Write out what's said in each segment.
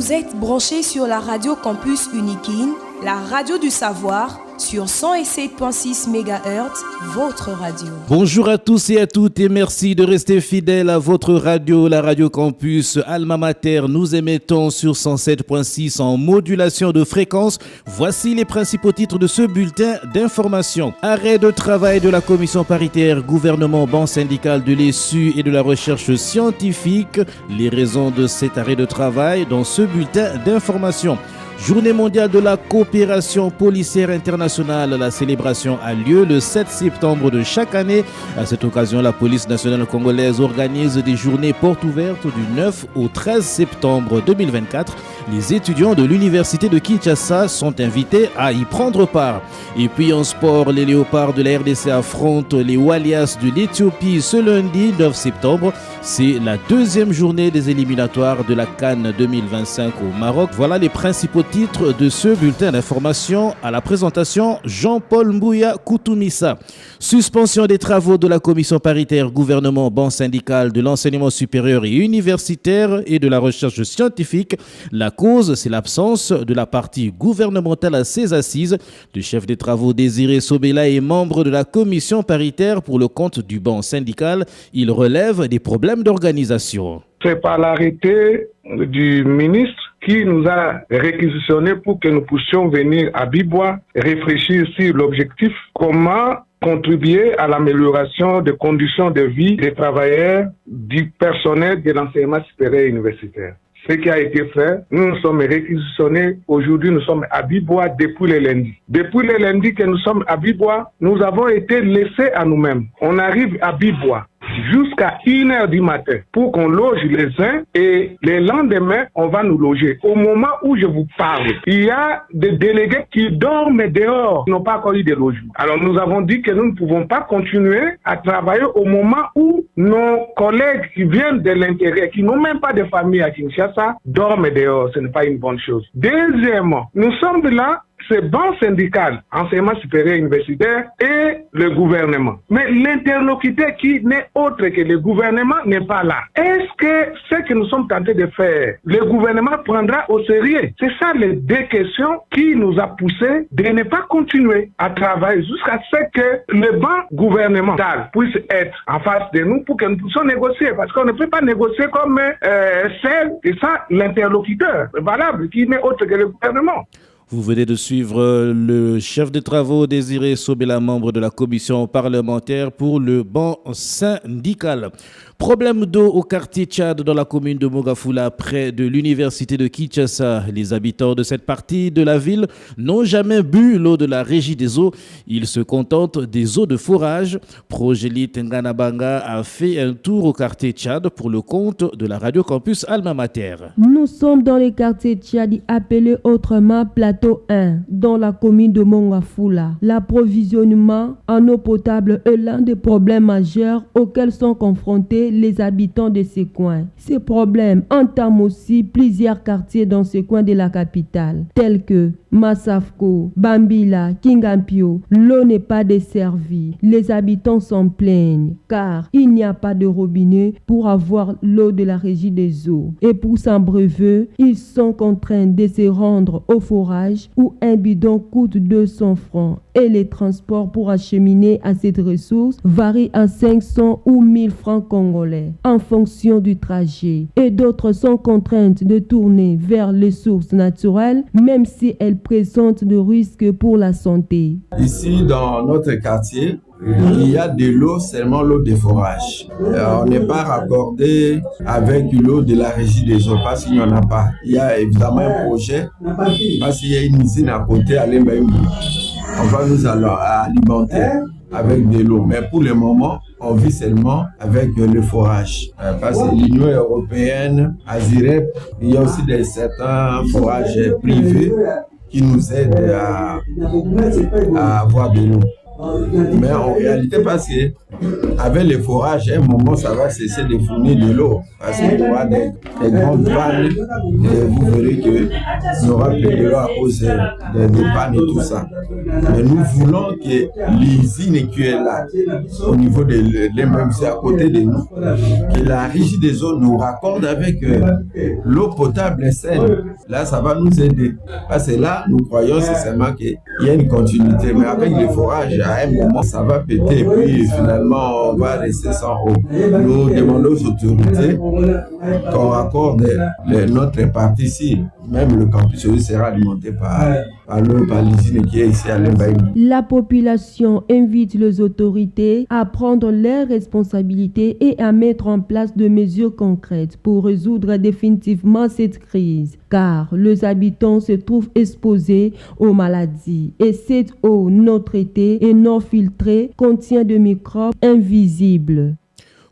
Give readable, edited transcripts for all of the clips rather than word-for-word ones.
Vous êtes branchés sur la radio Campus Unikin, la radio du savoir, sur 107.6 MHz, votre radio. Bonjour à tous et à toutes et merci de rester fidèles à votre radio, la radio Campus Alma Mater. Nous émettons sur 107.6 en modulation de fréquence. Voici les principaux titres de ce bulletin d'information. Arrêt de travail de la commission paritaire gouvernement banque syndicale de l'ESU et de la recherche scientifique. Les raisons de cet arrêt de travail dans ce bulletin d'information. Journée mondiale de la coopération policière internationale. La célébration a lieu le 7 septembre de chaque année. À cette occasion, la police nationale congolaise organise des journées portes ouvertes du 9 au 13 septembre 2024. Les étudiants de l'université de Kinshasa sont invités à y prendre part. Et puis en sport, les léopards de la RDC affrontent les Walias de l'Éthiopie ce lundi 9 septembre. C'est la deuxième journée des éliminatoires de la CAN 2025 au Maroc. Voilà les principaux titre de ce bulletin d'information. À la présentation, Jean-Paul Mbouya Koutoumissa. Suspension des travaux de la commission paritaire gouvernement banque syndicale de l'enseignement supérieur et universitaire et de la recherche scientifique. La cause, c'est l'absence de la partie gouvernementale à ses assises. Le chef des travaux Désiré Sobela est membre de la commission paritaire pour le compte du banc syndical. Il relève des problèmes d'organisation. C'est par l'arrêté du ministre qui nous a réquisitionné pour que nous puissions venir à Bibois réfléchir sur l'objectif, comment contribuer à l'amélioration des conditions de vie des travailleurs, du personnel de l'enseignement supérieur et universitaire. Ce qui a été fait, nous sommes réquisitionnés. Aujourd'hui, nous sommes à Bibois depuis le lundi. Depuis le lundi que nous sommes à Bibois, nous avons été laissés à nous-mêmes. On arrive à Bibois jusqu'à 1h du matin pour qu'on loge les uns et le lendemain, on va nous loger. Au moment où je vous parle, il y a des délégués qui dorment dehors, qui n'ont pas encore eu de logement. Alors nous avons dit que nous ne pouvons pas continuer à travailler au moment où nos collègues qui viennent de l'intérieur, qui n'ont même pas de famille à Kinshasa, dorment dehors. Ce n'est pas une bonne chose. Deuxièmement, nous sommes là, c'est banque syndicale, enseignement supérieur universitaire et le gouvernement. Mais l'interlocuteur qui n'est autre que le gouvernement n'est pas là. Est-ce que ce que nous sommes tentés de faire, le gouvernement prendra au sérieux? C'est ça les deux questions qui nous a poussé de ne pas continuer à travailler jusqu'à ce que le banc gouvernemental puisse être en face de nous pour que nous puissions négocier. Parce qu'on ne peut pas négocier comme seul, et ça, l'interlocuteur valable qui n'est autre que le gouvernement. Vous venez de suivre le chef des travaux Désiré Sobela, membre de la commission parlementaire pour le banc syndical. Problème d'eau au quartier Tchad dans la commune de Mogafula, près de l'université de Kinshasa. Les habitants de cette partie de la ville n'ont jamais bu l'eau de la régie des eaux. Ils se contentent des eaux de forage. Progélite Nganabanga a fait un tour au quartier Tchad pour le compte de la radio Campus Alma Mater. Nous sommes dans le quartier Tchad appelé autrement Plateau 1, dans la commune de Mogafula. L'approvisionnement en eau potable est l'un des problèmes majeurs auxquels sont confrontés les habitants de ces coins. Ces problèmes entament aussi plusieurs quartiers dans ce coin de la capitale, tels que Massafko, Bambila, Kingampio. L'eau n'est pas desservie. Les habitants s'en plaignent car il n'y a pas de robinet pour avoir l'eau de la régie des eaux. Et pour s'abreuver, ils sont contraints de se rendre au forage où un bidon coûte 200 francs et les transports pour acheminer à cette ressource varient à 500 ou 1000 francs congolais en fonction du trajet. Et d'autres sont contraintes de tourner vers les sources naturelles même si elles présentent de risques pour la santé. Ici, dans notre quartier, il y a de l'eau, seulement l'eau de forage. On n'est pas raccordé avec l'eau de la régie des eaux parce qu'il n'y en a pas. Il y a évidemment un projet parce qu'il y a une usine à côté à Lembaïmou. On va nous alimenter avec de l'eau. Mais pour le moment, on vit seulement avec le forage. Parce que l'Union européenne, Azirep, il y a aussi certains forages privés qui nous aident à avoir de l'eau. Mais en réalité, parce que avec les forages, à un moment, ça va cesser de fournir de l'eau. Parce qu'il y aura des grandes pannes et vous verrez qu'il y aura plus de l'eau à cause des pannes et tout ça. Mais nous voulons que l'usine qui est là, au niveau de l'immeuble, c'est à côté de nous, que la régie des eaux nous raccorde avec l'eau potable et saine. Là, ça va nous aider. Parce que là, nous croyons sincèrement qu'il y a une continuité. Mais avec les forages, à un moment, ça va péter. Et puis, finalement, on va rester sans eau. Nous demandons aux autorités qu'on raccorde notre partie ici. Même le campus sera alimenté par l'eau, par l'usine qui est ici à Lembaï. La population invite les autorités à prendre leurs responsabilités et à mettre en place de mesures concrètes pour résoudre définitivement cette crise, car les habitants se trouvent exposés aux maladies et cette eau non traitée et non filtrée contient des microbes invisibles.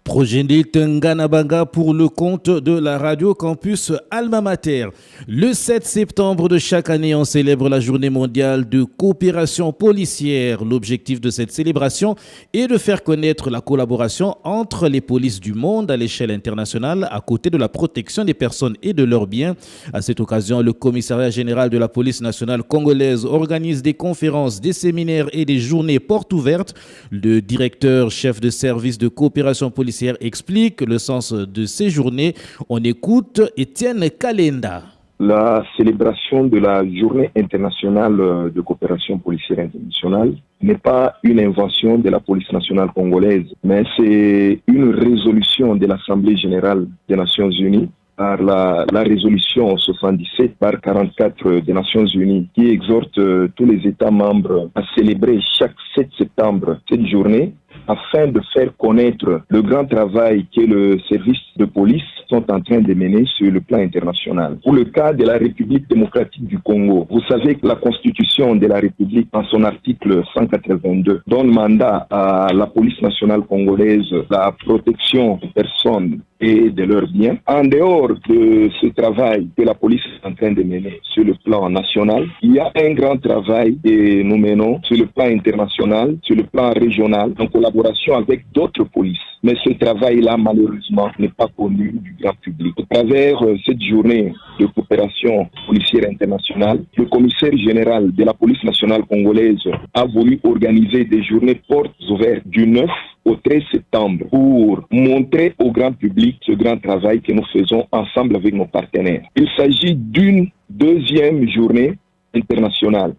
Projet Nganabanga pour le compte de la radio campus Alma Mater. Le 7 septembre de chaque année, on célèbre la journée mondiale de coopération policière. L'objectif de cette célébration est de faire connaître la collaboration entre les polices du monde à l'échelle internationale à côté de la protection des personnes et de leurs biens. À cette occasion, le commissariat général de la police nationale congolaise organise des conférences, des séminaires et des journées portes ouvertes. Le directeur chef de service de coopération policière explique le sens de ces journées. On écoute Étienne Kalenda. La célébration de la Journée internationale de coopération policière internationale n'est pas une invention de la police nationale congolaise, mais c'est une résolution de l'Assemblée générale des Nations unies par la résolution 77/44 des Nations unies qui exhorte tous les États membres à célébrer chaque 7 septembre cette journée afin de faire connaître le grand travail que le service de police sont en train de mener sur le plan international. Pour le cas de la République démocratique du Congo, vous savez que la Constitution de la République, en son article 182, donne mandat à la police nationale congolaise la protection des personnes et de leurs biens. En dehors de ce travail que la police est en train de mener sur le plan national, il y a un grand travail que nous menons sur le plan international, sur le plan régional, en collaboration avec d'autres polices. Mais ce travail-là, malheureusement, n'est pas connu du grand public. À travers cette journée de coopération policière internationale, le commissaire général de la police nationale congolaise a voulu organiser des journées portes ouvertes du 9 au 13 septembre pour montrer au grand public ce grand travail que nous faisons ensemble avec nos partenaires. Il s'agit d'une deuxième journée internationale,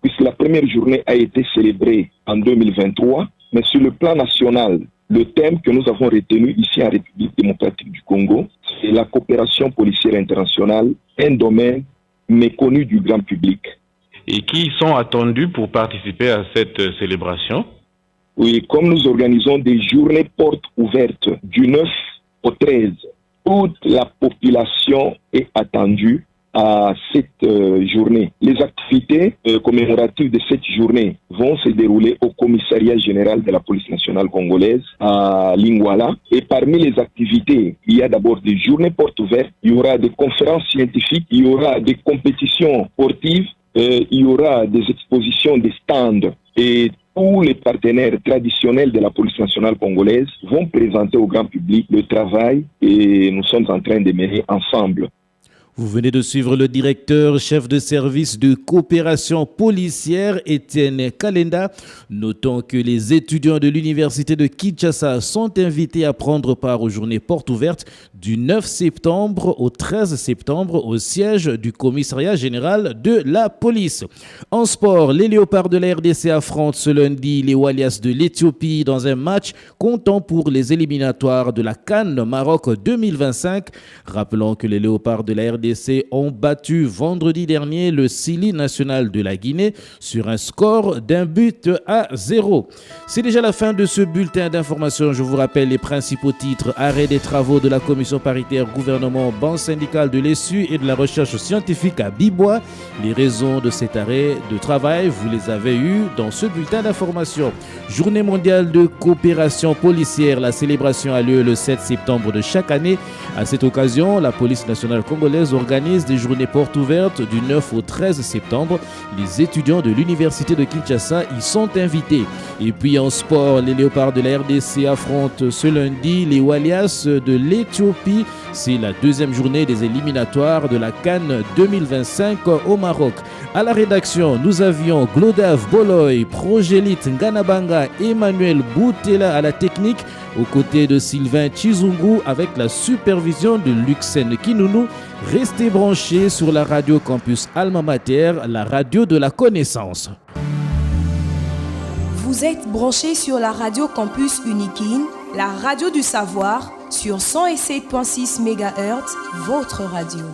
puisque la première journée a été célébrée en 2023, mais sur le plan national, le thème que nous avons retenu ici en République démocratique du Congo, c'est la coopération policière internationale, un domaine méconnu du grand public. Et qui sont attendus pour participer à cette célébration? Oui, comme nous organisons des journées portes ouvertes du 9 au 13, toute la population est attendue à cette journée. Les activités commémoratives de cette journée vont se dérouler au commissariat général de la police nationale congolaise à Lingwala. Et parmi les activités, il y a d'abord des journées portes ouvertes, il y aura des conférences scientifiques, il y aura des compétitions sportives, il y aura des expositions, des stands et tous les partenaires traditionnels de la police nationale congolaise vont présenter au grand public le travail que nous sommes en train de mener ensemble. Vous venez de suivre le directeur chef de service de coopération policière, Étienne Kalenda. Notons que les étudiants de l'université de Kinshasa sont invités à prendre part aux journées portes ouvertes du 9 septembre au 13 septembre au siège du commissariat général de la police. En sport, les Léopards de la RDC affrontent ce lundi les Walias de l'Éthiopie dans un match comptant pour les éliminatoires de la CAN Maroc 2025. Rappelons que les Léopards de la RDC ont battu vendredi dernier le Sili national de la Guinée sur un score d'1-0. C'est déjà la fin de ce bulletin d'information. Je vous rappelle les principaux titres: arrêt des travaux de la commission paritaire gouvernement banque syndicale de l'ESU et de la recherche scientifique à Bibois. Les raisons de cet arrêt de travail, vous les avez eues dans ce bulletin d'information. Journée mondiale de coopération policière. La célébration a lieu le 7 septembre de chaque année. À cette occasion, la police nationale congolaise Française organise des journées portes ouvertes du 9 au 13 septembre. Les étudiants de l'université de Kinshasa y sont invités. Et puis en sport, les Léopards de la RDC affrontent ce lundi les Walias de l'Éthiopie. C'est la deuxième journée des éliminatoires de la CAN 2025 au Maroc. À la rédaction, nous avions Glodave Boloy, Progélite Nganabanga, Emmanuel Boutela à la technique, aux côtés de Sylvain Chizungu avec la supervision de Luxen Kinounou. Restez branchés sur la radio Campus Alma Mater, la radio de la connaissance. Vous êtes branchés sur la radio Campus Unikin, la radio du savoir, sur 107.6 MHz, votre radio.